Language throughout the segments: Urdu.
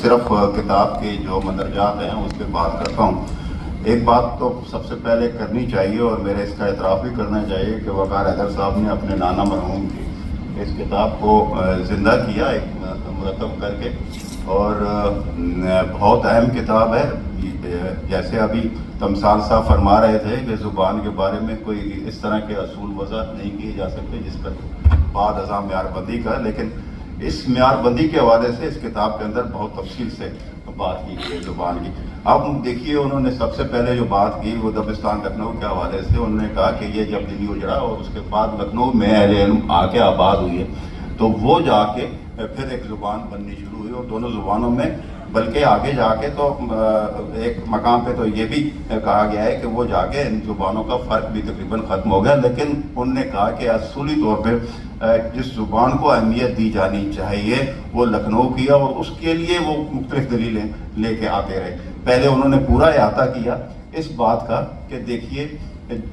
صرف کتاب کے جو مندرجات ہیں اس پہ بات کرتا ہوں. ایک بات تو سب سے پہلے کرنی چاہیے اور میرے اس کا اعتراف بھی کرنا چاہیے کہ وقار حیدر صاحب نے اپنے نانا مرحوم کی اس کتاب کو زندہ کیا ایک مرتب کر کے, اور بہت اہم کتاب ہے. جیسے ابھی تمثال صاحب فرما رہے تھے کہ زبان کے بارے میں کوئی اس طرح کے اصول وضع نہیں کیے جا سکتے جس پر بعد ازاں معیار بندی کا, لیکن اس معیار بندی کے حوالے سے اس کتاب کے اندر بہت تفصیل سے بات کی گئی ہے زبان کی. اب دیکھیے انہوں نے سب سے پہلے جو بات کی وہ دبستان لکھنؤ کے حوالے سے انہوں نے کہا کہ یہ جب دلی اجڑا اور اس کے بعد لکھنؤ میں اہل علم آ کے آباد ہوئی ہے تو وہ جا کے پھر ایک زبان بننی شروع ہوئی, اور دونوں زبانوں میں بلکہ آگے جا کے تو ایک مقام پہ تو یہ بھی کہا گیا ہے کہ وہ جا کے ان زبانوں کا فرق بھی تقریباً ختم ہو گیا, لیکن انہوں نے کہا کہ اصولی طور پہ جس زبان کو اہمیت دی جانی چاہیے وہ لکھنؤ کیا, اور اس کے لیے وہ مختلف دلیلیں لے کے آتے رہے. پہلے انہوں نے پورا احاطہ کیا اس بات کا کہ دیکھیے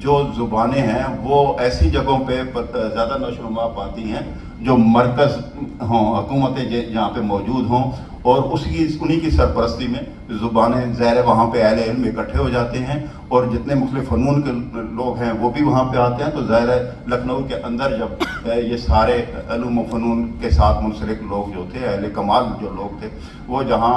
جو زبانیں ہیں وہ ایسی جگہوں پہ زیادہ نشو و نما پاتی ہیں جو مرکز ہوں, حکومتیں جہاں پہ موجود ہوں, اور انہی کی سرپرستی میں زبانیں ظاہر وہاں پہ اہل علم اکٹھے ہو جاتے ہیں, اور جتنے مختلف فنون کے لوگ ہیں وہ بھی وہاں پہ آتے ہیں. تو ظاہر ہے لکھنؤ کے اندر جب یہ سارے علوم و فنون کے ساتھ منسلک لوگ جو تھے, اہل کمال جو لوگ تھے, وہ جہاں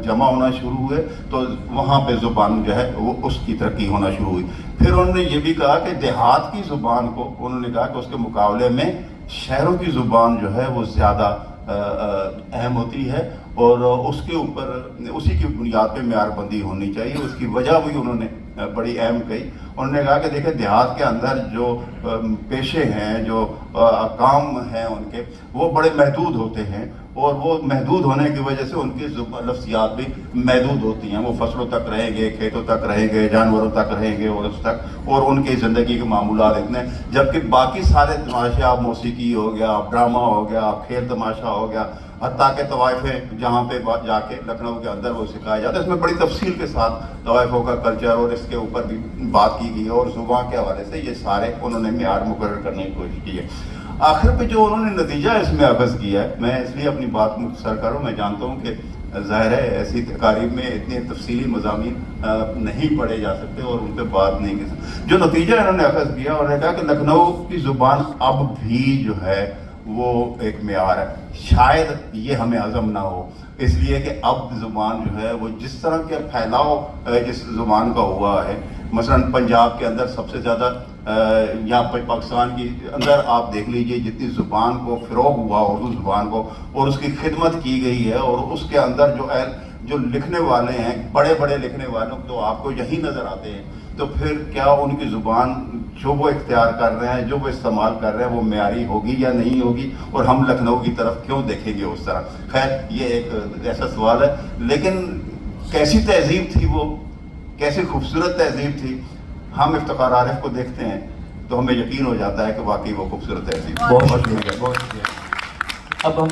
جمع ہونا شروع ہوئے تو وہاں پہ زبان جو ہے وہ اس کی ترقی ہونا شروع ہوئی. پھر انہوں نے یہ بھی کہا کہ دیہات کی زبان کو انہوں نے کہا کہ اس کے مقابلے میں شہروں کی زبان جو ہے وہ زیادہ اہم ہوتی ہے, اور اس کے اوپر اسی کی بنیاد پہ معیار بندی ہونی چاہیے. اس کی وجہ بھی انہوں نے بڑی اہم کہی. انہوں نے کہا کہ دیکھیں دیہات کے اندر جو پیشے ہیں, جو کام ہیں ان کے, وہ بڑے محدود ہوتے ہیں, اور وہ محدود ہونے کی وجہ سے ان کی لفظیات بھی محدود ہوتی ہیں. وہ فصلوں تک رہیں گے, کھیتوں تک رہیں گے, جانوروں تک رہیں گے, اور اس تک, اور ان کی زندگی کے معمولات اتنے, جبکہ باقی سارے تماشے, آپ موسیقی ہو گیا, آپ ڈرامہ ہو گیا, آپ کھیل تماشا ہو گیا, حتیٰ کہ طوائفیں جہاں پہ جا کے لکھنؤ کے اندر وہ سکھایا جاتا ہے. اس میں بڑی تفصیل کے ساتھ طوائفوں کا کلچر اور اس کے اوپر بھی بات کی گئی ہے, اور زبان کے حوالے سے یہ سارے انہوں نے معیار مقرر کرنے کی کوشش کی ہے. آخر پہ جو انہوں نے نتیجہ اس میں اخذ کیا ہے, میں اس لیے اپنی بات مختصر کروں, میں جانتا ہوں کہ ظاہر ہے ایسی تقاریب میں اتنے تفصیلی مضامین نہیں پڑھے جا سکتے اور ان پہ بات نہیں کی سکتے. جو نتیجہ انہوں نے اخذ کیا, انہوں نے کہا کہ لکھنؤ کی زبان اب بھی جو ہے وہ ایک معیار ہے. شاید یہ ہمیں عزم نہ ہو, اس لیے کہ اب زبان جو ہے وہ جس طرح کے پھیلاؤ جس زبان کا ہوا ہے, مثلا پنجاب کے اندر سب سے زیادہ, یہاں پہ پاکستان کی اندر آپ دیکھ لیجئے جتنی زبان کو فروغ ہوا اردو زبان کو, اور اس کی خدمت کی گئی ہے, اور اس کے اندر جو لکھنے والے ہیں, بڑے بڑے لکھنے والوں تو آپ کو یہی نظر آتے ہیں, تو پھر کیا ان کی زبان جو وہ اختیار کر رہے ہیں, جو وہ استعمال کر رہے ہیں, وہ معیاری ہوگی یا نہیں ہوگی, اور ہم لکھنؤ کی طرف کیوں دیکھیں گے اس طرح؟ خیر یہ ایک ایسا سوال ہے, لیکن کیسی تہذیب تھی وہ, کیسی خوبصورت تہذیب تھی. ہم افتخار عارف کو دیکھتے ہیں تو ہمیں یقین ہو جاتا ہے کہ واقعی وہ خوبصورت تہذیب. بہت شکریہ, بہت شکریہ. اب ہم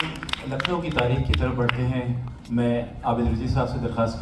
لکھنؤ کی تاریخ کی طرف بڑھتے ہیں. میں عابد رضی صاحب سے درخواست